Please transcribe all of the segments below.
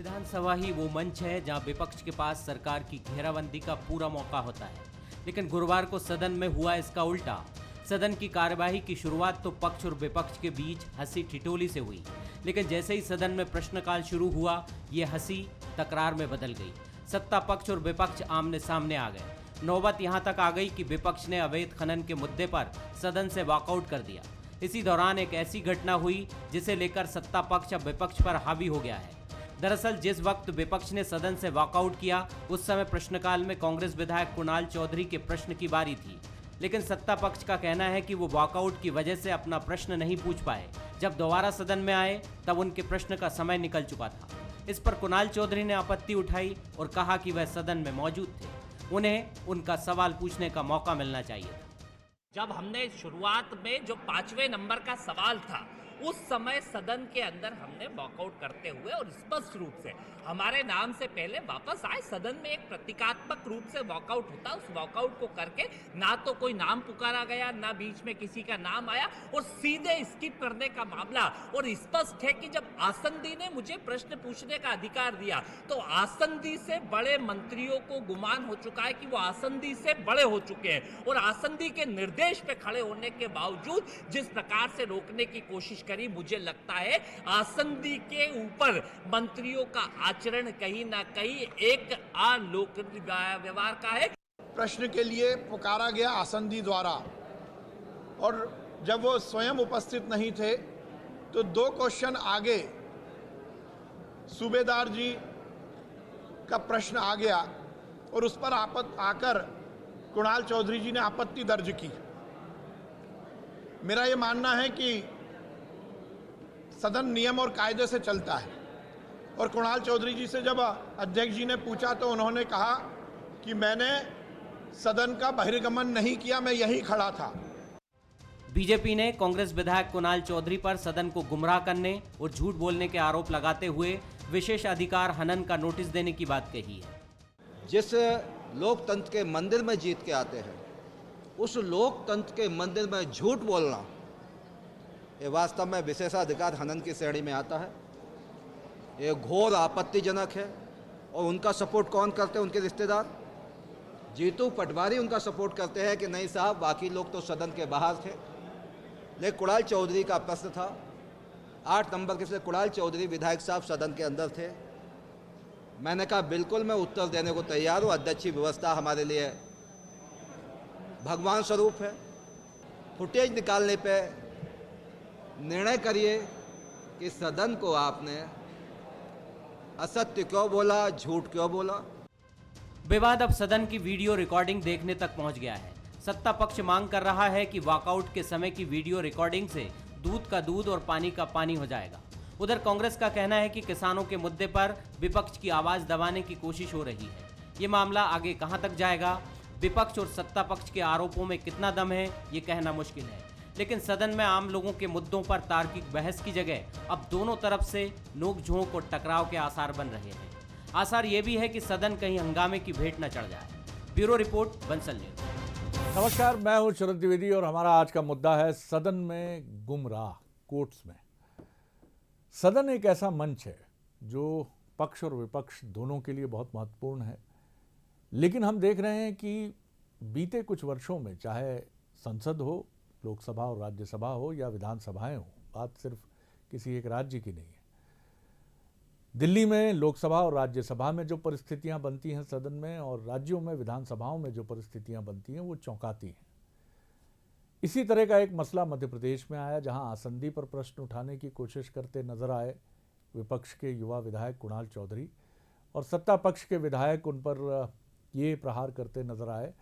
विधानसभा ही वो मंच है जहां विपक्ष के पास सरकार की घेराबंदी का पूरा मौका होता है, लेकिन गुरुवार को सदन में हुआ इसका उल्टा। सदन की कार्यवाही की शुरुआत तो पक्ष और विपक्ष के बीच हंसी ठिठोली से हुई, लेकिन जैसे ही सदन में प्रश्नकाल शुरू हुआ, ये हंसी तकरार में बदल गई। सत्ता पक्ष और विपक्ष आमने सामने आ गए। नौबत यहां तक आ गई कि विपक्ष ने अवैध खनन के मुद्दे पर सदन से वॉकआउट कर दिया। इसी दौरान एक ऐसी घटना हुई जिसे लेकर सत्ता पक्ष अब विपक्ष पर हावी हो गया है। दरअसल जिस वक्त विपक्ष ने सदन से वॉकआउट किया, उस समय प्रश्नकाल में कांग्रेस विधायक कुणाल चौधरी के प्रश्न की बारी थी, लेकिन सत्ता पक्ष का कहना है कि वो वॉकआउट की वजह से अपना प्रश्न नहीं पूछ पाए। जब दोबारा सदन में आए तब उनके प्रश्न का समय निकल चुका था। इस पर कुणाल चौधरी ने आपत्ति उठाई और कहा कि वह सदन में मौजूद थे, उन्हें उनका सवाल पूछने का मौका मिलना चाहिए था। जब हमने शुरुआत में जो 5वें नंबर का सवाल था, उस समय सदन के अंदर हमने वॉकआउट करते हुए और स्पष्ट रूप से हमारे नाम से पहले वापस आए। सदन में एक प्रतीकात्मक रूप से वॉकआउट होता, उस वॉकआउट को करके ना तो कोई नाम पुकारा गया, ना बीच में किसी का नाम आया और सीधे स्किप करने का मामला। और स्पष्ट है कि जब आसंदी ने मुझे प्रश्न पूछने का अधिकार दिया, तो आसंदी से बड़े मंत्रियों को गुमान हो चुका है कि वो आसंदी से बड़े हो चुके हैं और आसंदी के निर्देश पे खड़े होने के बावजूद जिस प्रकार से रोकने की कोशिश करी, मुझे लगता है आसंदी के ऊपर मंत्रियों का आचरण कहीं ना कहीं एक अलोक व्यवहार का है। प्रश्न के लिए पुकारा गया आसंदी द्वारा, और जब वो स्वयं उपस्थित नहीं थे तो 2 क्वेश्चन आगे सूबेदार जी का प्रश्न आ गया और उस पर आकर कुणाल चौधरी जी ने आपत्ति दर्ज की। मेरा ये मानना है कि सदन नियम और कायदे से चलता है, और कुणाल चौधरी जी से जब अध्यक्ष जी ने पूछा तो उन्होंने कहा कि मैंने सदन का बहिर्गमन नहीं किया, मैं यहीं खड़ा था। बीजेपी ने कांग्रेस विधायक कुणाल चौधरी पर सदन को गुमराह करने और झूठ बोलने के आरोप लगाते हुए विशेष अधिकार हनन का नोटिस देने की बात कही है। जिस लोकतंत्र के मंदिर में जीत के आते हैं, उस लोकतंत्र के मंदिर में झूठ बोलना, ये वास्तव में विशेषाधिकार हनन की श्रेणी में आता है। ये घोर आपत्तिजनक है। और उनका सपोर्ट कौन करते हैं? उनके रिश्तेदार जीतू पटवारी उनका सपोर्ट करते हैं कि नहीं साहब, बाकी लोग तो सदन के बाहर थे। लेकिन कुणाल चौधरी का प्रश्न था, 8 नंबर के से कुणाल चौधरी विधायक साहब सदन के अंदर थे। मैंने कहा बिल्कुल मैं उत्तर देने को तैयार हूँ। अध्यक्ष की व्यवस्था हमारे लिए भगवान स्वरूप है। फुटेज निकालने पे निर्णय करिए कि सदन को आपने असत्य क्यों बोला, झूठ क्यों बोला। विवाद अब सदन की वीडियो रिकॉर्डिंग देखने तक पहुंच गया है। सत्ता पक्ष मांग कर रहा है कि वॉकआउट के समय की वीडियो रिकॉर्डिंग से दूध का दूध और पानी का पानी हो जाएगा। उधर कांग्रेस का कहना है कि किसानों के मुद्दे पर विपक्ष की आवाज दबाने की कोशिश हो रही है। ये मामला आगे कहां तक जाएगा, विपक्ष और सत्ता पक्ष के आरोपों में कितना दम है, ये कहना मुश्किल है। लेकिन सदन में आम लोगों के मुद्दों पर तार्किक बहस की जगह अब दोनों तरफ से नोक-झोंक और टकराव के आसार बन रहे हैं। आसार ये भी है कि सदन कहीं हंगामे की भेंट न चढ़ जाए। Bureau report, Bansal news. नमस्कार, मैं हूं शरद द्विवेदी और हमारा आज का मुद्दा है सदन में गुमराह, कोर्ट्स में। सदन एक ऐसा मंच है जो पक्ष और विपक्ष दोनों के लिए बहुत महत्वपूर्ण है, लेकिन हम देख रहे हैं कि बीते कुछ वर्षों में, चाहे संसद हो, लोकसभा और राज्यसभा हो या विधानसभाएं हो, बात सिर्फ किसी एक राज्य की नहीं है। दिल्ली में लोकसभा और राज्यसभा में जो परिस्थितियां बनती हैं सदन में, और राज्यों में विधानसभाओं में जो परिस्थितियां बनती हैं, वो चौंकाती हैं। इसी तरह का एक मसला मध्य प्रदेश में आया, जहां आसंदी पर प्रश्न उठाने की कोशिश करते नजर आए विपक्ष के युवा विधायक कुणाल चौधरी, और सत्ता पक्ष के विधायक उन पर ये प्रहार करते नजर आए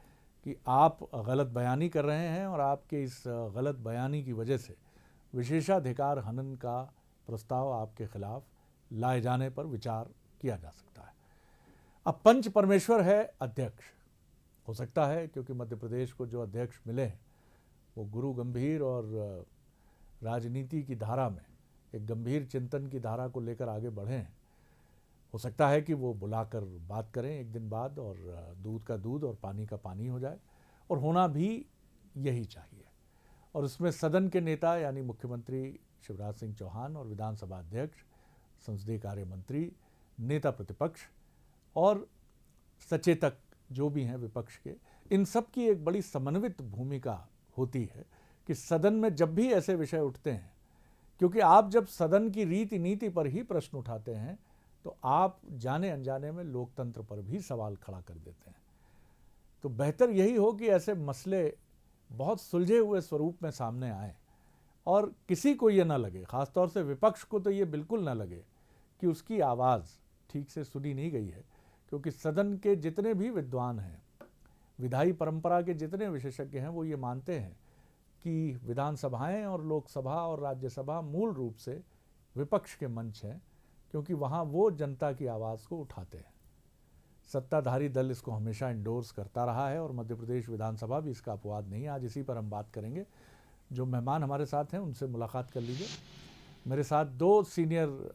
कि आप गलत बयानी कर रहे हैं और आपके इस गलत बयानी की वजह से विशेषाधिकार हनन का प्रस्ताव आपके खिलाफ लाए जाने पर विचार किया जा सकता है। अब पंच परमेश्वर है अध्यक्ष, हो सकता है क्योंकि मध्य प्रदेश को जो अध्यक्ष मिले हैं वो गुरु गंभीर और राजनीति की धारा में एक गंभीर चिंतन की धारा को लेकर आगे बढ़े हैं। हो सकता है कि वो बुलाकर बात करें एक दिन बाद और दूध का दूध और पानी का पानी हो जाए, और होना भी यही चाहिए। और इसमें सदन के नेता यानी मुख्यमंत्री शिवराज सिंह चौहान और विधानसभा अध्यक्ष, संसदीय कार्य मंत्री नेता प्रतिपक्ष और सचेतक जो भी हैं विपक्ष के, इन सब की एक बड़ी समन्वित भूमिका होती है कि सदन में जब भी ऐसे विषय उठते हैं, क्योंकि आप जब सदन की रीति नीति पर ही प्रश्न उठाते हैं तो आप जाने अनजाने में लोकतंत्र पर भी सवाल खड़ा कर देते हैं। तो बेहतर यही हो कि ऐसे मसले बहुत सुलझे हुए स्वरूप में सामने आए और किसी को ये ना लगे, ख़ासतौर से विपक्ष को तो ये बिल्कुल ना लगे कि उसकी आवाज़ ठीक से सुनी नहीं गई है, क्योंकि सदन के जितने भी विद्वान हैं, विधायी परंपरा के जितने विशेषज्ञ हैं, वो ये मानते हैं कि विधानसभाएं और लोकसभा और राज्यसभा मूल रूप से विपक्ष के मंच हैं, क्योंकि वहाँ वो जनता की आवाज़ को उठाते हैं। सत्ताधारी दल इसको हमेशा इंडोर्स करता रहा है और मध्य प्रदेश विधानसभा भी इसका अपवाद नहीं है। आज इसी पर हम बात करेंगे। जो मेहमान हमारे साथ हैं उनसे मुलाकात कर लीजिए। मेरे साथ दो सीनियर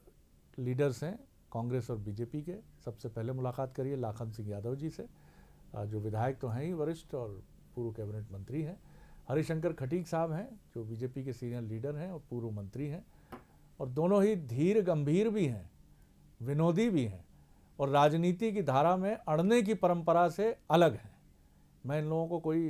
लीडर्स हैं कांग्रेस और बीजेपी के। सबसे पहले मुलाकात करिए लाखन सिंह यादव जी से, जो विधायक तो हैं ही वरिष्ठ और पूर्व कैबिनेट मंत्री हैं। हरिशंकर खटीक साहब हैं जो बीजेपी के सीनियर लीडर हैं और पूर्व मंत्री हैं, और दोनों ही धीर गंभीर भी हैं, विनोदी भी हैं और राजनीति की धारा में अड़ने की परंपरा से अलग हैं। मैं इन लोगों को कोई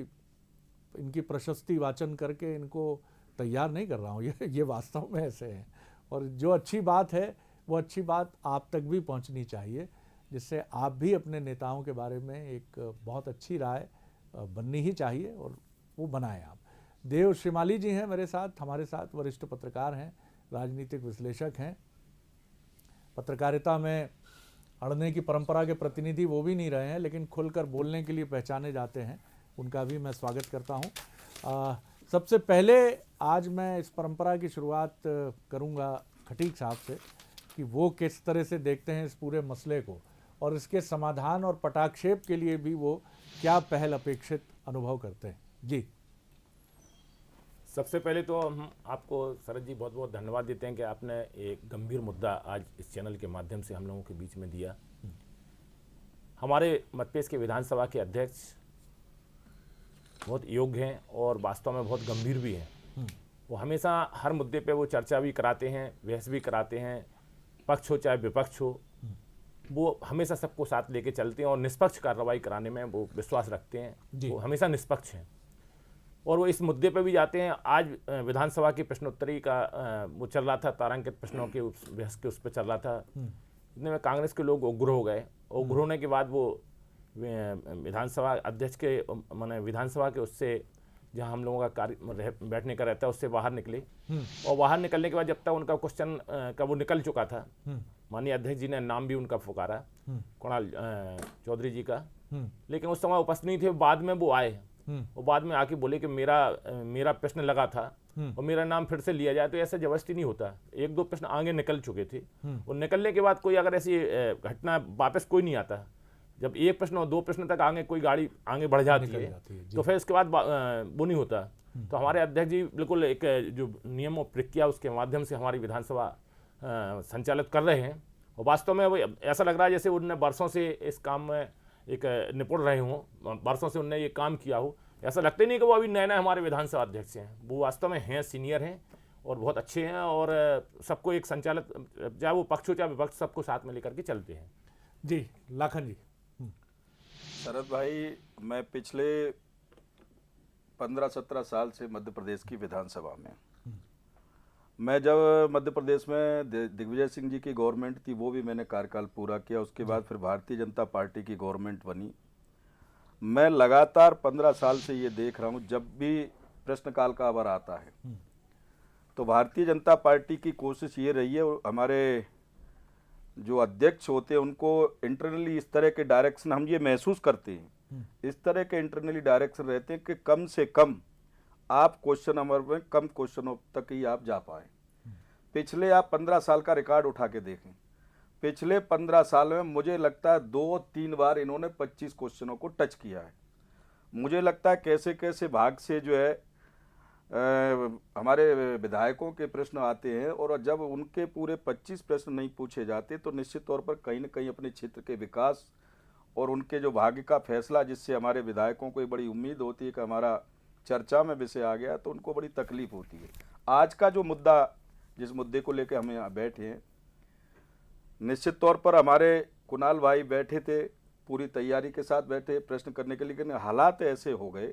इनकी प्रशस्ति वाचन करके इनको तैयार नहीं कर रहा हूँ, ये वास्तव में ऐसे हैं। और जो अच्छी बात है वो अच्छी बात आप तक भी पहुँचनी चाहिए, जिससे आप भी अपने नेताओं के बारे में एक बहुत अच्छी राय बननी ही चाहिए और वो बनाएं आप। देव श्रीमाली जी हैं मेरे साथ, हमारे साथ वरिष्ठ पत्रकार हैं, राजनीतिक विश्लेषक हैं। पत्रकारिता में अड़ने की परंपरा के प्रतिनिधि वो भी नहीं रहे हैं, लेकिन खुलकर बोलने के लिए पहचाने जाते हैं, उनका भी मैं स्वागत करता हूं। सबसे पहले आज मैं इस परंपरा की शुरुआत करूंगा खटीक साहब से कि वो किस तरह से देखते हैं इस पूरे मसले को और इसके समाधान और पटाक्षेप के लिए भी वो क्या पहल अपेक्षित अनुभव करते हैं। जी, सबसे पहले तो हम आपको शरद जी बहुत बहुत धन्यवाद देते हैं कि आपने एक गंभीर मुद्दा आज इस चैनल के माध्यम से हम लोगों के बीच में दिया। हमारे मध्य प्रदेश के विधानसभा के अध्यक्ष बहुत योग्य हैं और वास्तव में बहुत गंभीर भी हैं। वो हमेशा हर मुद्दे पे वो चर्चा भी कराते हैं, बहस भी कराते हैं, पक्ष हो चाहे विपक्ष हो, वो हमेशा सबको साथ लेके चलते हैं और निष्पक्ष कार्रवाई कराने में वो विश्वास रखते हैं। वो हमेशा निष्पक्ष हैं और वो इस मुद्दे पे भी जाते हैं। आज विधानसभा की प्रश्नोत्तरी का वो चल रहा था, तारांकित प्रश्नों के बहस के उस पर चल रहा था। इतने में कांग्रेस के लोग उग्र हो गए। उग्र होने के बाद वो विधानसभा अध्यक्ष के माने विधानसभा के उससे जहां हम लोगों का कार्य बैठने का रहता है उससे बाहर निकले। और बाहर निकलने के बाद जब तक उनका क्वेश्चन का वो निकल चुका था, माननीय अध्यक्ष जी ने नाम भी उनका पुकारा, कुणाल चौधरी जी का, लेकिन उस समय उपस्थित नहीं थे। बाद में वो आए और बाद में आके बोले कि मेरा प्रश्न लगा था और मेरा नाम फिर से लिया जाए। तो ऐसा जबरदस्ती नहीं होता। एक दो प्रश्न आगे निकल चुके थे और निकलने के बाद कोई अगर ऐसी घटना वापस कोई नहीं आता। जब एक प्रश्न और दो प्रश्न तक आगे कोई गाड़ी आगे बढ़ जाती है तो फिर उसके बाद वो नहीं होता। तो हमारे अध्यक्ष जी बिल्कुल एक जो नियम और प्रक्रिया उसके माध्यम से हमारी विधानसभा संचालित कर रहे हैं। और वास्तव में वो ऐसा लग रहा है जैसे उन्होंने वर्षों से इस काम में एक निपुण रहे हों, वर्षों से उन्होंने ये काम किया हो। ऐसा लगता ही नहीं कि वो अभी नए नए हमारे विधानसभा अध्यक्ष हैं। वो वास्तव में हैं, सीनियर हैं और बहुत अच्छे हैं और सबको एक संचालित, चाहे वो पक्ष हो चाहे विपक्ष, सबको साथ में लेकर के चलते हैं। जी लाखन जी। शरद भाई, मैं पिछले 15-17 साल से मध्य प्रदेश की विधानसभा में, मैं जब मध्य प्रदेश में दिग्विजय सिंह जी की गवर्नमेंट थी वो भी मैंने कार्यकाल पूरा किया। उसके बाद फिर भारतीय जनता पार्टी की गवर्नमेंट बनी। मैं लगातार 15 साल से ये देख रहा हूँ, जब भी प्रश्नकाल का अवर आता है तो भारतीय जनता पार्टी की कोशिश ये रही है, हमारे जो अध्यक्ष होते हैं उनको इंटरनली इस तरह के डायरेक्शन, हम ये महसूस करते हैं, इस तरह के इंटरनली डायरेक्शन रहते हैं कि कम से कम आप क्वेश्चन नंबर में कम क्वेश्चनों तक ही आप जा पाए। पिछले आप 15 साल का रिकॉर्ड उठा के देखें, पिछले 15 साल में मुझे लगता है 2-3 बार इन्होंने 25 क्वेश्चनों को टच किया है। मुझे लगता है कैसे कैसे भाग से जो है हमारे विधायकों के प्रश्न आते हैं और जब उनके पूरे 25 प्रश्न नहीं पूछे जाते तो निश्चित तौर पर कहीं न कहीं अपने क्षेत्र के विकास और उनके जो भाग्य का फैसला, जिससे हमारे विधायकों को बड़ी उम्मीद होती है कि हमारा चर्चा में विषय आ गया, तो उनको बड़ी तकलीफ होती है। आज का जो मुद्दा, जिस मुद्दे को लेकर हम यहाँ बैठे हैं, निश्चित तौर पर हमारे कुणाल भाई बैठे थे, पूरी तैयारी के साथ बैठे प्रश्न करने के लिए, लेकिन हालात ऐसे हो गए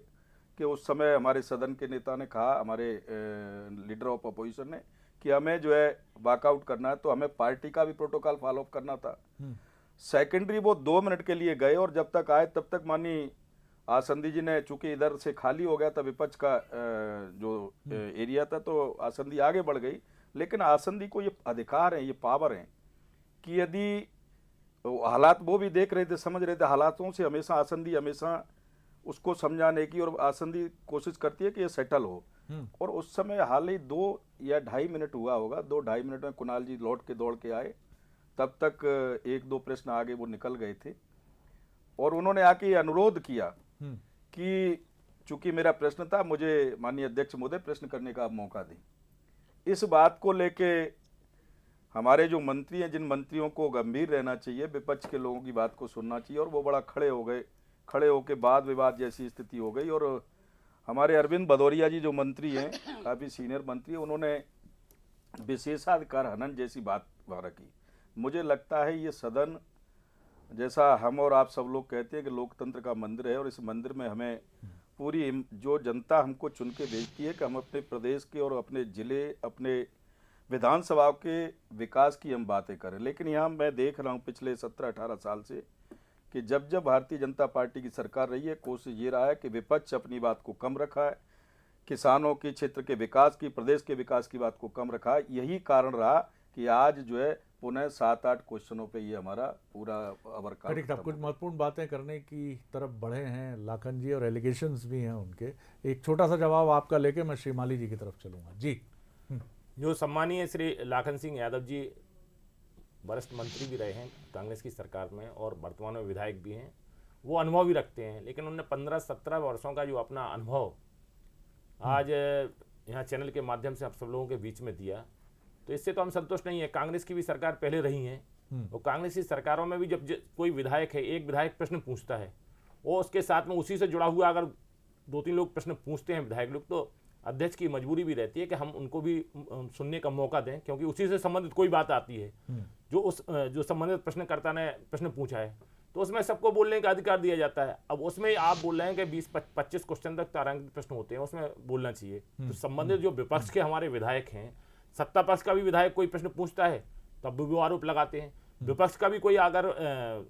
कि उस समय हमारे सदन के नेता ने कहा, हमारे लीडर ऑफ अपोजिशन ने, कि हमें जो है वॉकआउट करना है, तो हमें पार्टी का भी प्रोटोकॉल फॉलो अप करना था। सेकेंडरी वो 2 मिनट के लिए गए और जब तक आए तब तक माननीय आसंदी जी ने, चूंकि इधर से खाली हो गया था विपक्ष का जो एरिया था, तो आसंदी आगे बढ़ गई। लेकिन आसंदी को ये अधिकार है, ये पावर है कि यदि हालात वो भी देख रहे थे, समझ रहे थे, हालातों से हमेशा आसंदी हमेशा उसको समझाने की और आसंदी कोशिश करती है कि ये सेटल हो। और उस समय हाल ही 2 या 2.5 मिनट हुआ होगा, 2-2.5 मिनट में कुणाल जी लौट के दौड़ के आए, तब तक 1-2 प्रश्न आगे वो निकल गए थे और उन्होंने आके अनुरोध किया कि चूंकि मेरा प्रश्न था, मुझे माननीय अध्यक्ष महोदय प्रश्न करने का मौका दें। इस बात को लेके हमारे जो मंत्री हैं, जिन मंत्रियों को गंभीर रहना चाहिए, विपक्ष के लोगों की बात को सुनना चाहिए, और वो बड़ा खड़े हो गए। खड़े होके वाद विवाद जैसी स्थिति हो गई और हमारे अरविंद भदौरिया जी जो मंत्री हैं, काफ़ी सीनियर मंत्री, उन्होंने विशेषाधिकार हनन जैसी बात रखी। मुझे लगता है ये सदन, जैसा हम और आप सब लोग कहते हैं कि लोकतंत्र का मंदिर है, और इस मंदिर में हमें पूरी जो जनता हमको चुन के भेजती है कि हम अपने प्रदेश के और अपने ज़िले, अपने विधानसभा के विकास की हम बातें करें। लेकिन यहाँ मैं देख रहा हूँ पिछले 17-18 साल से कि जब जब भारतीय जनता पार्टी की सरकार रही है, कोशिश ये रहा है कि विपक्ष अपनी बात को कम रखा है, किसानों के क्षेत्र के विकास की, प्रदेश के विकास की बात को कम रखा है। यही कारण रहा कि आज जो है पुनः 7-8 क्वेश्चनों पे ये हमारा पूरा अवरकाल। कुछ महत्वपूर्ण बातें करने की तरफ बढ़े हैं लाखन जी, और एलिगेशंस भी हैं उनके। एक छोटा सा जवाब आपका लेके मैं श्रीमाली जी की तरफ चलूँगा। जी। जो सम्मानीय श्री लाखन सिंह यादव जी वरिष्ठ मंत्री भी रहे हैं कांग्रेस की सरकार में और वर्तमान में विधायक भी हैं, वो अनुभव भी रखते हैं, लेकिन उन्होंने 15-17 वर्षों का जो अपना अनुभव आज यहाँ चैनल के माध्यम से आप सब लोगों के बीच में दिया, तो इससे तो हम संतुष्ट नहीं है। कांग्रेस की भी सरकार पहले रही है, और कांग्रेस की सरकारों में भी जब कोई विधायक है, एक विधायक प्रश्न पूछता है, वो उसके साथ में उसी से जुड़ा हुआ अगर 2-3 लोग प्रश्न पूछते हैं विधायक लोग, तो अध्यक्ष की मजबूरी भी रहती है कि हम उनको भी सुनने का मौका दें, क्योंकि उसी से संबंधित कोई बात आती है जो संबंधित प्रश्नकर्ता ने प्रश्न पूछा है, तो उसमें सबको बोलने का अधिकार दिया जाता है। अब उसमें आप बोल रहे हैं कि 20-25 क्वेश्चन तक तारांकित प्रश्न होते हैं, उसमें बोलना चाहिए। तो संबंधित जो विपक्ष के हमारे विधायक हैं, सत्ता पक्ष का भी विधायक कोई प्रश्न पूछता है तब भी वो आरोप लगाते हैं, विपक्ष का भी कोई अगर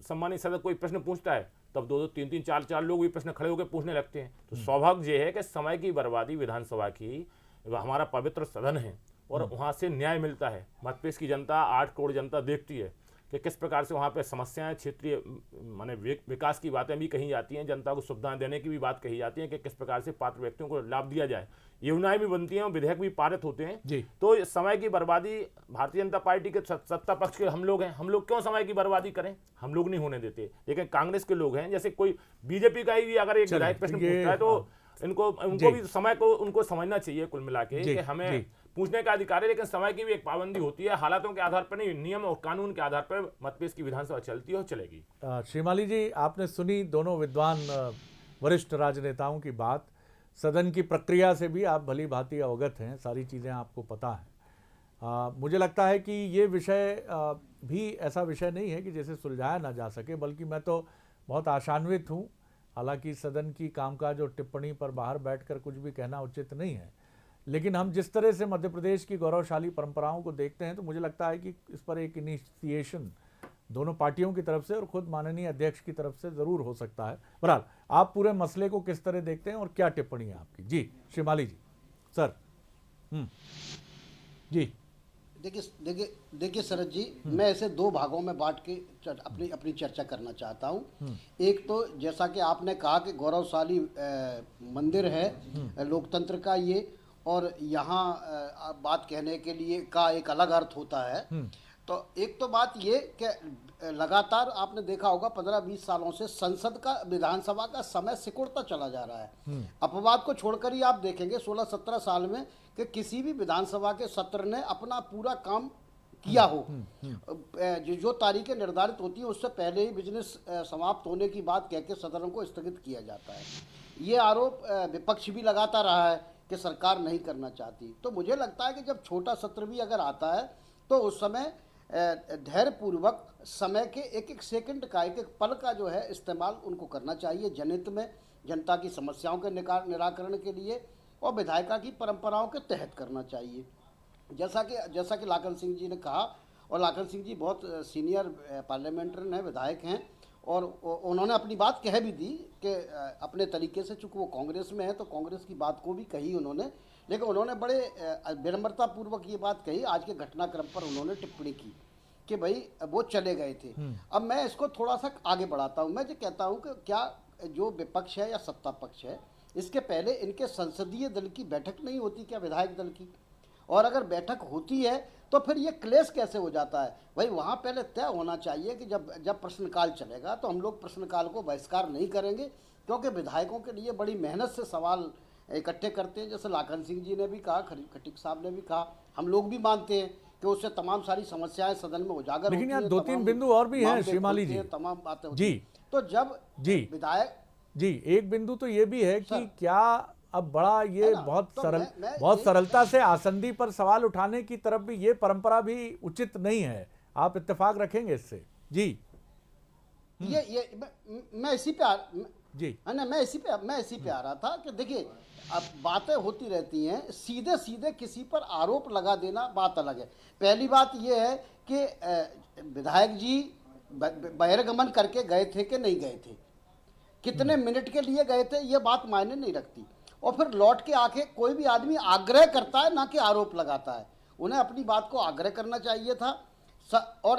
सम्मानित सदस्य कोई प्रश्न पूछता है तब 2-2, 3-3, 4-4 लोग भी प्रश्न खड़े होकर पूछने लगते हैं। तो स्वाभाविक ये है कि समय की बर्बादी विधानसभा की, हमारा पवित्र सदन है और वहाँ से न्याय मिलता है। मध्यप्रदेश की जनता, 8 करोड़ जनता देखती है कि किस प्रकार से वहाँ पे समस्याएं, क्षेत्रीय माने विकास की बातें भी कही जाती हैं, जनता को सुविधाएं देने की भी बात कही जाती है कि किस प्रकार से पात्र व्यक्तियों को लाभ दिया जाए, योजनाएं भी बनती हैं और विधेयक भी पारित होते हैं। तो समय की बर्बादी भारतीय जनता पार्टी के सत्ता पक्ष के हम लोग हैं, हम लोग क्यों समय की बर्बादी करें, हम लोग नहीं होने देते। लेकिन कांग्रेस के लोग हैं, जैसे कोई बीजेपी का ही अगर एक विधायक प्रश्न पूछता है तो उनको भी समय को उनको समझना चाहिए कुल मिला के कि हमें पूछने का अधिकार है, लेकिन समय की भी एक पाबंदी होती है। हालातों के आधार पर नहीं, नियम और कानून के आधार पर मध्यप्रदेश की विधानसभा चलती है और चलेगी। श्रीमाली जी, आपने सुनी दोनों विद्वान वरिष्ठ राजनेताओं की बात। सदन की प्रक्रिया से भी आप भली भांति अवगत हैं, सारी चीज़ें आपको पता हैं। मुझे लगता है कि ये विषय भी ऐसा विषय नहीं है कि जैसे सुलझाया ना जा सके, बल्कि मैं तो बहुत आशान्वित हूँ। हालांकि सदन की कामकाज और टिप्पणी पर बाहर बैठकर कुछ भी कहना उचित नहीं है, लेकिन हम जिस तरह से मध्य प्रदेश की गौरवशाली परंपराओं को देखते हैं तो मुझे लगता है कि इस पर एक इनिशिएशन दोनों पार्टियों की तरफ से और खुद माननीय अध्यक्ष की तरफ से ज़रूर हो सकता है। बहरहाल, आप पूरे मसले को किस तरह देखते हैं और क्या टिप्पणी है आपकी? जी श्रीमाली जी। सर। जी देखिए शरद जी, मैं इसे 2 भागों में बांट के अपनी चर्चा करना चाहता हूँ। एक तो जैसा कि आपने कहा कि गौरवशाली मंदिर है लोकतंत्र का ये, और यहाँ बात कहने के लिए का एक अलग अर्थ होता है। तो एक तो बात ये कि लगातार आपने देखा होगा 15-20 सालों से संसद का, विधानसभा का समय सिकुड़ता चला जा रहा है। अपवाद को छोड़कर ही आप देखेंगे 16-17 साल में कि किसी भी विधानसभा के सत्र ने अपना पूरा काम किया हो। जो तारीखें निर्धारित होती हैं उससे पहले ही बिजनेस समाप्त होने की बात कह के सदन को स्थगित किया जाता है। ये आरोप विपक्ष भी लगाता रहा है कि सरकार नहीं करना चाहती। तो मुझे लगता है कि जब छोटा सत्र भी अगर आता है तो उस समय धैर्यपूर्वक समय के एक एक सेकंड का, एक एक पल का जो है इस्तेमाल उनको करना चाहिए जनहित में, जनता की समस्याओं के निराकरण के लिए, और विधायिका की परंपराओं के तहत करना चाहिए। जैसा कि लाखन सिंह जी ने कहा, और लाखन सिंह जी बहुत सीनियर पार्लियामेंट्रियन हैं, विधायक हैं, और उन्होंने अपनी बात कह भी दी कि अपने तरीके से, चूँकि वो कांग्रेस में है तो कांग्रेस की बात को भी कही उन्होंने, लेकिन उन्होंने बड़े विनम्रतापूर्वक ये बात कही, आज के घटनाक्रम पर उन्होंने टिप्पणी की कि भाई वो चले गए थे। अब मैं इसको थोड़ा सा आगे बढ़ाता हूँ। मैं ये कहता हूँ कि क्या जो विपक्ष है या सत्ता पक्ष है, इसके पहले इनके संसदीय दल की बैठक नहीं होती क्या, विधायक दल की? और अगर बैठक होती है तो फिर ये क्लेश कैसे हो जाता है? भाई वहाँ पहले तय होना चाहिए कि जब प्रश्नकाल चलेगा तो हम लोग प्रश्नकाल को बहिष्कार नहीं करेंगे, क्योंकि विधायकों के लिए बड़ी मेहनत से सवाल इकट्ठे करते हैं। जैसे लाखन सिंह जी ने भी कहा, खटीक साहब ने भी कहा, हम लोग भी मानते हैं कि उससे तमाम सारी समस्याएं सदन में उजागर होती हैं। लेकिन यहाँ 2-3 बिंदु और भी हैं श्रीमाली जी, तमाम बातें होती हैं। तो जब विधायक जी, एक बिंदु तो ये भी है कि क्या अब बड़ा ये बहुत तो सरल, मैं बहुत सरलता से आसंदी पर सवाल उठाने की तरफ भी ये परंपरा भी उचित नहीं है। आप इत्तेफाक रखेंगे इससे? जी, मैं इसी पे जी, मैं इसी पे आ रहा था कि देखिए, अब बातें होती रहती हैं, सीधे सीधे किसी पर आरोप लगा देना बात अलग है। पहली बात ये है कि विधायक जी बहिर्गमन करके गए थे कि नहीं गए थे, कितने मिनट के लिए गए थे, ये बात मायने नहीं रखती। और फिर लौट के आके कोई भी आदमी आग्रह करता है, ना कि आरोप लगाता है। उन्हें अपनी बात को आग्रह करना चाहिए था, और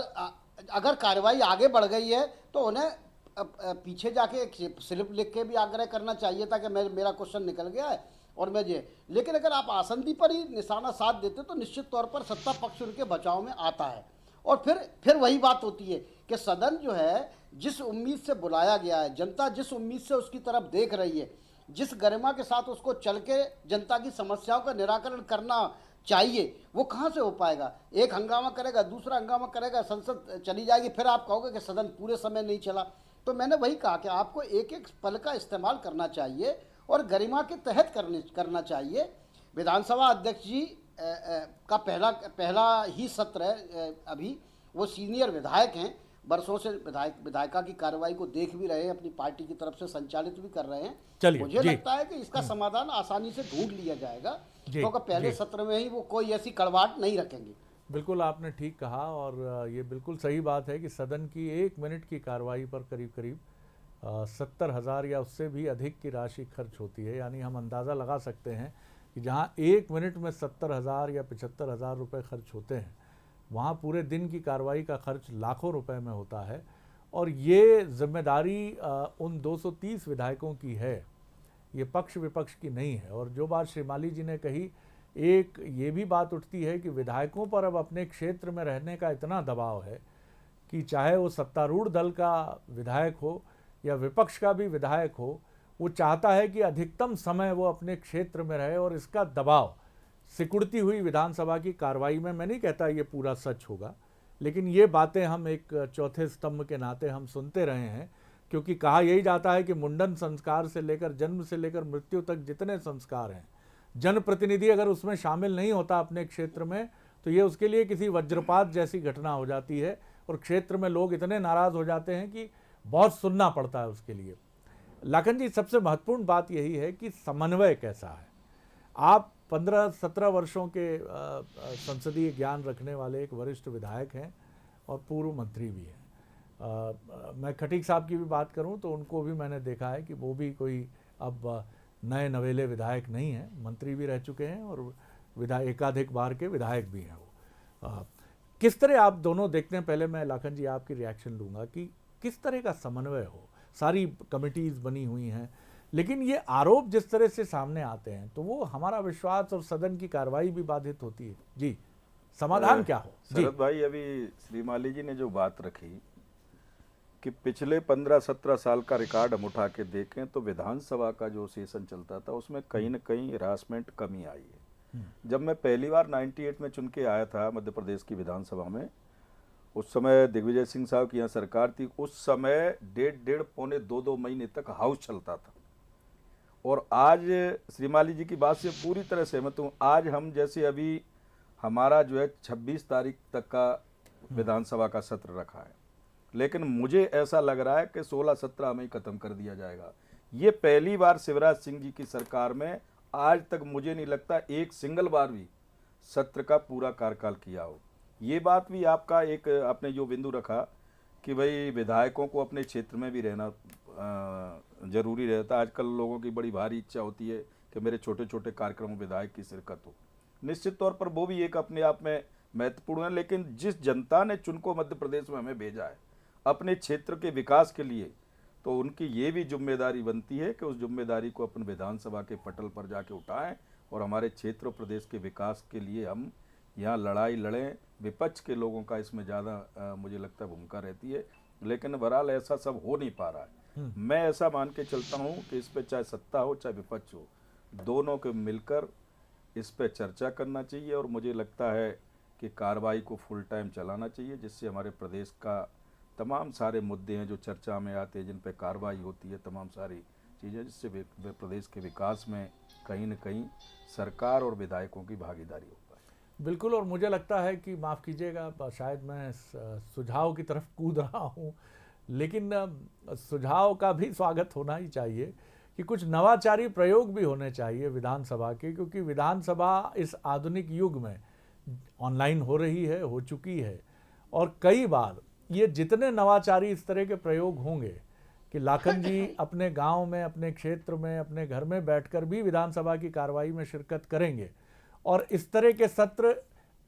अगर कार्रवाई आगे बढ़ गई है तो उन्हें पीछे जाके एक स्लिप लिख के भी आग्रह करना चाहिए था कि मेरा क्वेश्चन निकल गया है और मैं ये। लेकिन अगर आप आसंदी पर ही निशाना साध देते तो निश्चित तौर पर सत्ता पक्ष उनके बचाव में आता है। और फिर वही बात होती है कि सदन जो है, जिस उम्मीद से बुलाया गया है, जनता जिस उम्मीद से उसकी तरफ देख रही है, जिस गरिमा के साथ उसको चल के जनता की समस्याओं का निराकरण करना चाहिए, वो कहाँ से हो पाएगा? एक हंगामा करेगा, दूसरा हंगामा करेगा, संसद चली जाएगी, फिर आप कहोगे कि सदन पूरे समय नहीं चला। तो मैंने वही कहा कि आपको एक एक पल का इस्तेमाल करना चाहिए और गरिमा के तहत करना चाहिए। विधानसभा अध्यक्ष जी का पहला ही सत्र है अभी, वो सीनियर विधायक हैं, वर्षों से विधायिका की कार्रवाई को देख भी रहे हैं, अपनी पार्टी की तरफ से संचालित भी कर रहे हैं। मुझे लगता है कि इसका समाधान आसानी से ढूंढ लिया जाएगा, क्योंकि पहले सत्र में ही वो कोई ऐसी कड़वाहट नहीं रखेंगे। बिल्कुल आपने ठीक कहा, और ये बिल्कुल सही बात है कि सदन की 1 मिनट की कार्रवाई पर करीब करीब 70,000 या उससे भी अधिक की राशि खर्च होती है। यानी हम अंदाज़ा लगा सकते हैं कि जहाँ 1 मिनट में 70,000 या 75,000 रुपये खर्च होते हैं, वहाँ पूरे दिन की कार्रवाई का खर्च लाखों रुपए में होता है। और ये जिम्मेदारी उन 230 विधायकों की है, ये पक्ष विपक्ष की नहीं है। और जो बात श्रीमाली जी ने कही, एक ये भी बात उठती है कि विधायकों पर अब अपने क्षेत्र में रहने का इतना दबाव है कि चाहे वो सत्तारूढ़ दल का विधायक हो या विपक्ष का भी विधायक हो, वो चाहता है कि अधिकतम समय वो अपने क्षेत्र में रहे। और इसका दबाव सिकुड़ती हुई विधानसभा की कार्रवाई में, मैं नहीं कहता ये पूरा सच होगा, लेकिन ये बातें हम एक चौथे स्तंभ के नाते हम सुनते रहे हैं। क्योंकि कहा यही जाता है कि मुंडन संस्कार से लेकर, जन्म से लेकर मृत्यु तक जितने संस्कार हैं, जनप्रतिनिधि अगर उसमें शामिल नहीं होता अपने क्षेत्र में, तो ये उसके लिए किसी वज्रपात जैसी घटना हो जाती है। और क्षेत्र में लोग इतने नाराज़ हो जाते हैं कि बहुत सुनना पड़ता है उसके लिए। लाखन जी, सबसे महत्वपूर्ण बात यही है कि समन्वय कैसा है। आप 15-17 वर्षों के संसदीय ज्ञान रखने वाले एक वरिष्ठ विधायक हैं और पूर्व मंत्री भी हैं। मैं खटीक साहब की भी बात करूं तो उनको भी मैंने देखा है कि वो भी कोई अब नए नवेले विधायक नहीं हैं, मंत्री भी रह चुके हैं और एकाधिक बार के विधायक भी हैं वो। किस तरह आप दोनों देखते हैं? पहले मैं लाखन जी आपकी रिएक्शन लूँगा कि किस तरह का समन्वय हो। सारी कमिटीज़ बनी हुई हैं, लेकिन ये आरोप जिस तरह से सामने आते हैं तो वो हमारा विश्वास और सदन की कार्रवाई भी बाधित होती है। जी, समाधान क्या हो? शरद भाई, अभी श्रीमाली जी ने जो बात रखी कि पिछले 15-17 साल का रिकॉर्ड हम उठा के देखें तो विधानसभा का जो सेशन चलता था उसमें कहीं न कहीं हरासमेंट कमी आई है। जब मैं पहली बार 98 में चुन के आया था मध्य प्रदेश की विधानसभा में, उस समय दिग्विजय सिंह साहब की यहाँ सरकार थी। उस समय 1.5 पौने 2 महीने तक हाउस चलता था। और आज श्रीमाली जी की बात से पूरी तरह सहमत हूँ। आज हम जैसे अभी हमारा जो है 26 तारीख तक का विधानसभा का सत्र रखा है, लेकिन मुझे ऐसा लग रहा है कि 16-17 में ही खत्म कर दिया जाएगा। ये पहली बार शिवराज सिंह जी की सरकार में आज तक मुझे नहीं लगता एक सिंगल बार भी सत्र का पूरा कार्यकाल किया हो। ये बात भी आपका एक आपने जो बिंदु रखा कि भाई विधायकों को अपने क्षेत्र में भी रहना जरूरी रहता है। आजकल लोगों की बड़ी भारी इच्छा होती है कि मेरे छोटे छोटे कार्यक्रमों में विधायक की शिरकत हो। निश्चित तौर पर वो भी एक अपने आप में महत्वपूर्ण है, लेकिन जिस जनता ने चुनको मध्य प्रदेश में हमें भेजा है अपने क्षेत्र के विकास के लिए, तो उनकी ये भी जिम्मेदारी बनती है कि उस जिम्मेदारी को अपन विधानसभा के पटल पर जाके उठाएं और हमारे क्षेत्र प्रदेश के विकास के लिए हम यहाँ लड़ाई लड़ें। विपक्ष के लोगों का इसमें ज़्यादा मुझे लगता है भूमिका रहती है, लेकिन बहरहाल ऐसा सब हो नहीं पा रहा है। मैं ऐसा मान के चलता हूँ कि इस पर चाहे सत्ता हो चाहे विपक्ष हो, दोनों के मिलकर इस पर चर्चा करना चाहिए और मुझे लगता है कि कार्रवाई को फुल टाइम चलाना चाहिए, जिससे हमारे प्रदेश का तमाम सारे मुद्दे हैं जो चर्चा में आते हैं, जिन पर कार्रवाई होती है, तमाम सारी चीज़ें, जिससे प्रदेश के विकास में कहीं न कहीं सरकार और विधायकों की भागीदारी हो पाए। बिल्कुल, और मुझे लगता है कि माफ़ कीजिएगा, शायद मैं सुझाव की तरफ कूद रहा हूँ, लेकिन सुझाव का भी स्वागत होना ही चाहिए कि कुछ नवाचारी प्रयोग भी होने चाहिए विधानसभा के, क्योंकि विधानसभा इस आधुनिक युग में ऑनलाइन हो रही है, हो चुकी है, और कई बार ये जितने नवाचारी इस तरह के प्रयोग होंगे कि लाखन जी अपने गांव में, अपने क्षेत्र में, अपने घर में बैठकर भी विधानसभा की कार्रवाई में शिरकत करेंगे, और इस तरह के सत्र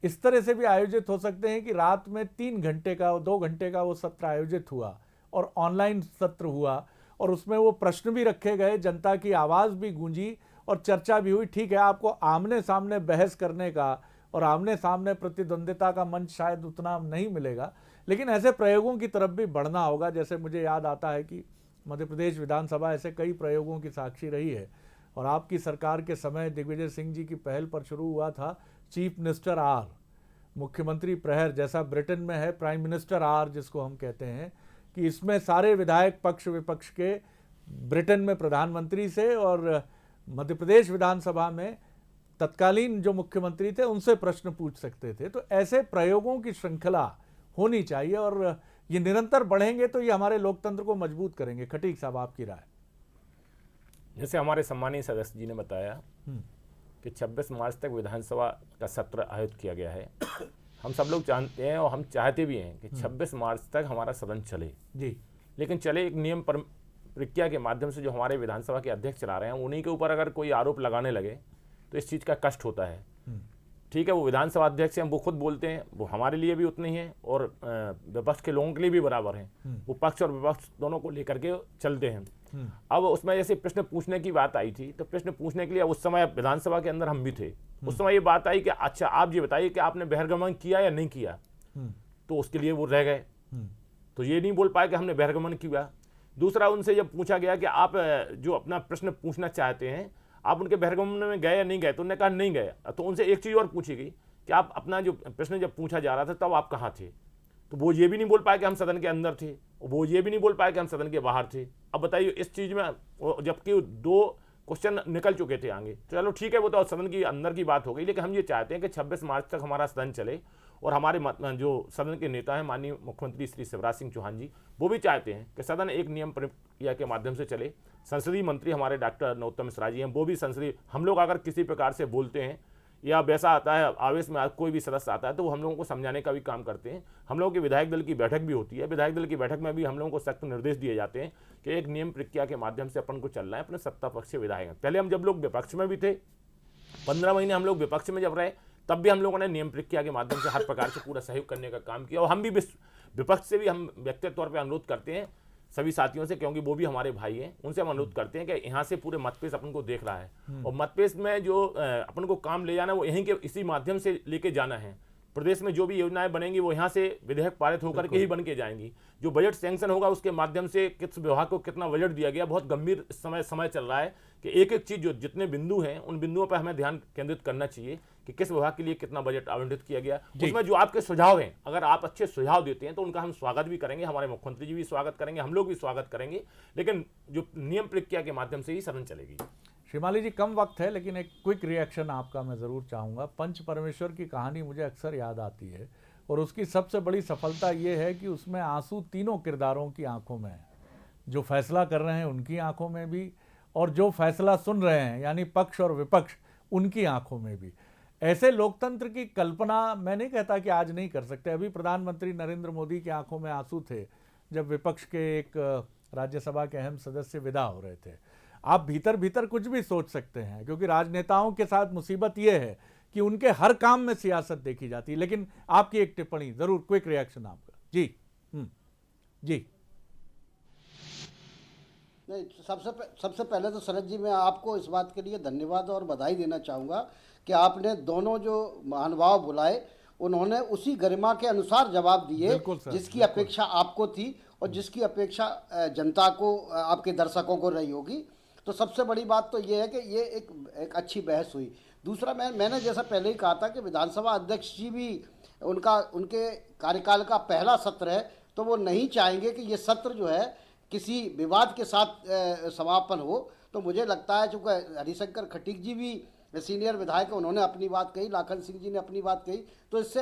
इस तरह से भी आयोजित हो सकते हैं कि रात में 3 घंटे का 2 घंटे का वो सत्र आयोजित हुआ और ऑनलाइन सत्र हुआ, और उसमें वो प्रश्न भी रखे गए, जनता की आवाज़ भी गूंजी और चर्चा भी हुई। ठीक है, आपको आमने सामने बहस करने का और आमने सामने प्रतिद्वंदिता का मंच शायद उतना नहीं मिलेगा, लेकिन ऐसे प्रयोगों की तरफ भी बढ़ना होगा। जैसे मुझे याद आता है कि मध्य प्रदेश विधानसभा ऐसे कई प्रयोगों की साक्षी रही है, और आपकी सरकार के समय दिग्विजय सिंह जी की पहल पर शुरू हुआ था चीफ मिनिस्टर आर, मुख्यमंत्री प्रहर, जैसा ब्रिटेन में है प्राइम मिनिस्टर आर जिसको हम कहते हैं, कि इसमें सारे विधायक पक्ष विपक्ष के ब्रिटेन में प्रधानमंत्री से और मध्य प्रदेश विधानसभा में तत्कालीन जो मुख्यमंत्री थे उनसे प्रश्न पूछ सकते थे। तो ऐसे प्रयोगों की श्रृंखला होनी चाहिए, और ये निरंतर बढ़ेंगे तो ये हमारे लोकतंत्र को मजबूत करेंगे। खटीक साहब, आपकी राय? जैसे हमारे सम्मानीय सदस्य जी ने बताया कि 26 मार्च तक विधानसभा का सत्र आयोजित किया गया है। हम सब लोग जानते हैं और हम चाहते भी हैं कि 26 मार्च तक हमारा सदन चले जी, लेकिन चले एक नियम प्रक्रिया के माध्यम से जो हमारे विधानसभा के अध्यक्ष चला रहे हैं, उन्हीं के ऊपर अगर कोई आरोप लगाने लगे तो इस चीज़ का कष्ट होता है। ठीक है, वो विधानसभा अध्यक्ष हैं, वो खुद बोलते हैं, वो हमारे लिए भी उतने ही हैं और विपक्ष के लोगों के लिए भी बराबर हैं। वो पक्ष और विपक्ष दोनों को लेकर के चलते हैं। अब उसमें जैसे प्रश्न पूछने की बात आई थी, तो प्रश्न पूछने के लिए उस समय विधानसभा के अंदर हम भी थे। उस समय ये बात आई कि अच्छा आप ये बताइए कि आपने बहिर्गमन किया या नहीं किया, तो उसके लिए वो रह गए, तो ये नहीं बोल पाए कि हमने बहिर्गमन किया। दूसरा, उनसे जब पूछा गया कि आप जो अपना प्रश्न पूछना चाहते हैं आप उनके बहिर्गमन में गए या नहीं गए, तो उन्होंने कहा नहीं गए। तो उनसे एक चीज़ और पूछी गई कि आप अपना जो प्रश्न जब पूछा जा रहा था तब आप कहाँ थे, तो वो ये भी नहीं बोल पाए कि हम सदन के अंदर थे, वो ये भी नहीं बोल पाए कि हम सदन के बाहर थे। अब बताइए इस चीज़ में, जबकि 2 क्वेश्चन निकल चुके थे आगे, चलो ठीक है वो तो सदन की अंदर की बात हो गई, लेकिन हम ये चाहते हैं कि 26 मार्च तक हमारा सदन चले, और हमारे जो सदन के नेता हैं माननीय मुख्यमंत्री श्री शिवराज सिंह चौहान जी, वो भी चाहते हैं कि सदन एक नियम प्रक्रिया के माध्यम से चले। संसदीय मंत्री हमारे डॉक्टर नरोत्तम मिश्रा जी हैं, वो भी संसदीय, हम लोग अगर किसी प्रकार से बोलते हैं या वैसा आता है आवेश में कोई भी सदस्य आता है तो वो हम लोगों को समझाने का भी काम करते हैं। हम लोगों की विधायक दल की बैठक भी होती है, विधायक दल की बैठक में भी हम लोगों को सख्त निर्देश दिए जाते हैं कि एक नियम प्रक्रिया के माध्यम से अपन को चलना है। अपने सत्ता पक्ष से विधायक, पहले हम जब लोग विपक्ष में भी थे, 15 महीने हम लोग विपक्ष में जब रहे, तब भी हम लोगों ने नियम प्रक्रिया के माध्यम से हर प्रकार से पूरा सहयोग करने का काम किया। और हम भी विपक्ष से भी हम व्यक्तिगत तौर पर अनुरोध करते हैं सभी साथियों से, क्योंकि वो भी हमारे भाई हैं, उनसे हम अनुरोध करते हैं कि यहाँ से पूरे मतपेश अपन को देख रहा है, और मतपेश में जो अपन को काम ले जाना है वो यहीं के इसी माध्यम से लेके जाना है। प्रदेश में जो भी योजनाएं बनेंगी वो यहाँ से विधेयक पारित होकर के ही बन के जाएंगी। जो बजट सैंक्शन होगा उसके माध्यम से किस विभाग को कितना बजट दिया गया, बहुत गंभीर समय चल रहा है कि एक एक चीज़ जो जितने बिंदु हैं उन बिंदुओं पर हमें ध्यान केंद्रित करना चाहिए कि किस विभाग के लिए कितना बजट आवंटित किया गया। उसमें जो आपके सुझाव हैं, अगर आप अच्छे सुझाव देते हैं तो उनका हम स्वागत भी करेंगे, हमारे मुख्यमंत्री जी भी स्वागत करेंगे, हम लोग भी स्वागत करेंगे, लेकिन जो नियम प्रक्रिया के माध्यम से ही सदन चलेगी। शिमाली जी, कम वक्त है लेकिन एक क्विक रिएक्शन आपका मैं ज़रूर चाहूँगा। पंच परमेश्वर की कहानी मुझे अक्सर याद आती है। और उसकी सबसे बड़ी सफलता ये है कि उसमें आंसू तीनों किरदारों की आंखों में है, जो फैसला कर रहे हैं उनकी आंखों में भी, और जो फैसला सुन रहे हैं यानी पक्ष और विपक्ष उनकी आंखों में भी। ऐसे लोकतंत्र की कल्पना मैं नहीं कहता कि आज नहीं कर सकते। अभी प्रधानमंत्री नरेंद्र मोदी की आंखों में आंसू थे जब विपक्ष के एक राज्यसभा के अहम सदस्य विदा हो रहे थे। आप भीतर भीतर कुछ भी सोच सकते हैं, क्योंकि राजनेताओं के साथ मुसीबत यह है कि उनके हर काम में सियासत देखी जाती है। लेकिन आपकी एक टिप्पणी जरूर, क्विक रिएक्शन आपका। जी जी। नहीं, सबसे पहले तो शरद जी मैं आपको इस बात के लिए धन्यवाद और बधाई देना चाहूँगा कि आपने दोनों जो महानुभाव बुलाए उन्होंने उसी गरिमा के अनुसार जवाब दिए जिसकी अपेक्षा आपको थी और जिसकी अपेक्षा जनता को, आपके दर्शकों को रही होगी। तो सबसे बड़ी बात तो ये है कि ये एक अच्छी बहस हुई। दूसरा, मैंने जैसा पहले ही कहा था कि विधानसभा अध्यक्ष जी भी उनके कार्यकाल का पहला सत्र है, तो वो नहीं चाहेंगे कि ये सत्र जो है किसी विवाद के साथ समापन हो। तो मुझे लगता है चूँकि हरिशंकर खटीक जी भी सीनियर विधायक है, उन्होंने अपनी बात कही, लाखन सिंह जी ने अपनी बात कही, तो इससे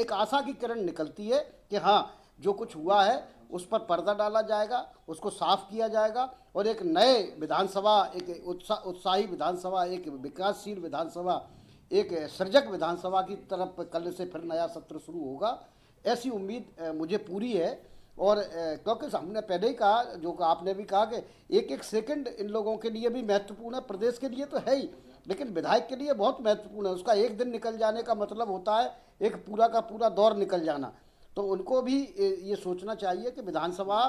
एक आशा की किरण निकलती है कि हाँ, जो कुछ हुआ है उस पर पर्दा डाला जाएगा, उसको साफ किया जाएगा और एक नए विधानसभा, एक उत्साही विधानसभा, एक विकासशील विधानसभा, एक सृजक विधानसभा की तरफ कल से फिर नया सत्र शुरू होगा, ऐसी उम्मीद मुझे पूरी है। और क्योंकि हमने पहले ही कहा, जो आपने भी कहा कि एक एक सेकंड इन लोगों के लिए भी महत्वपूर्ण है, प्रदेश के लिए तो है ही, लेकिन विधायक के लिए बहुत महत्वपूर्ण है। उसका एक दिन निकल जाने का मतलब होता है एक पूरा का पूरा दौर निकल जाना। तो उनको भी ये सोचना चाहिए कि विधानसभा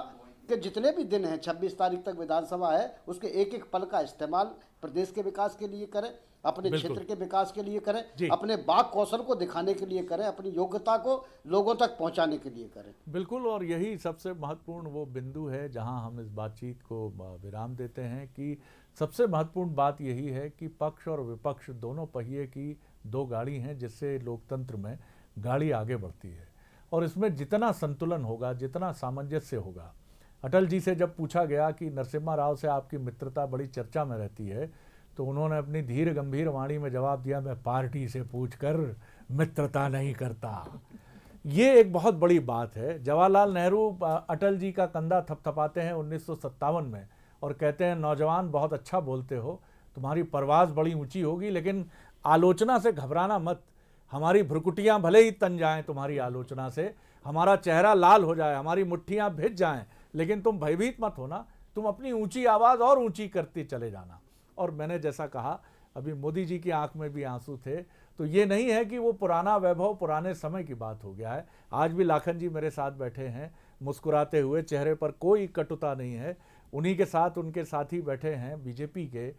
के जितने भी दिन हैं, 26 तारीख तक विधानसभा है, उसके एक एक पल का इस्तेमाल प्रदेश के विकास के लिए करें, अपने क्षेत्र के विकास के लिए करें, अपने बाक कौशल को दिखाने के लिए करें, अपनी योग्यता को लोगों तक पहुंचाने के लिए करें। बिल्कुल, और यही सबसे महत्वपूर्ण वो बिंदु है जहां हम इस बातचीत को विराम देते हैं कि सबसे महत्वपूर्ण बात यही है कि पक्ष और विपक्ष दोनों पहिए की दो गाड़ी हैं, जिससे लोकतंत्र में गाड़ी आगे बढ़ती है। और इसमें जितना संतुलन होगा, जितना सामंजस्य होगा। अटल जी से जब पूछा गया कि नरसिम्हा राव से आपकी मित्रता बड़ी चर्चा में रहती है, तो उन्होंने अपनी धीर गंभीर वाणी में जवाब दिया, मैं पार्टी से पूछकर मित्रता नहीं करता। ये एक बहुत बड़ी बात है। जवाहरलाल नेहरू अटल जी का कंधा थपथपाते हैं 1957 में और कहते हैं, नौजवान बहुत अच्छा बोलते हो, तुम्हारी परवाज़ बड़ी ऊंची होगी, लेकिन आलोचना से घबराना मत। हमारी भ्रुकुटियाँ भले ही तन जाएं तुम्हारी आलोचना से, हमारा चेहरा लाल हो जाए, हमारी मुट्ठियाँ भिज जाएं, लेकिन तुम भयभीत मत होना, तुम अपनी ऊंची आवाज़ और ऊंची करते चले जाना। और मैंने जैसा कहा, अभी मोदी जी की आंख में भी आंसू थे, तो ये नहीं है कि वो पुराना वैभव पुराने समय की बात हो गया है। आज भी लाखन जी मेरे साथ बैठे हैं, मुस्कुराते हुए, चेहरे पर कोई कटुता नहीं है। उन्हीं के साथ उनके साथी बैठे हैं बीजेपी के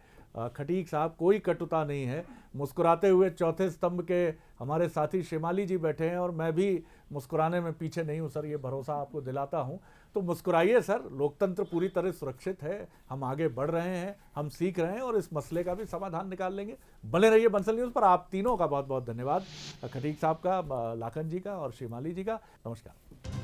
खटीक साहब, कोई कटुता नहीं है। मुस्कुराते हुए चौथे स्तंभ के हमारे साथी शिमाली जी बैठे हैं, और मैं भी मुस्कुराने में पीछे नहीं हूँ सर, ये भरोसा आपको दिलाता हूँ। तो मुस्कुराइए सर, लोकतंत्र पूरी तरह सुरक्षित है, हम आगे बढ़ रहे हैं, हम सीख रहे हैं और इस मसले का भी समाधान निकाल लेंगे। बने रहिए बंसल न्यूज़ पर। आप तीनों का बहुत बहुत धन्यवाद, खटीक साहब का, लाखन जी का और शिमाली जी का। नमस्कार।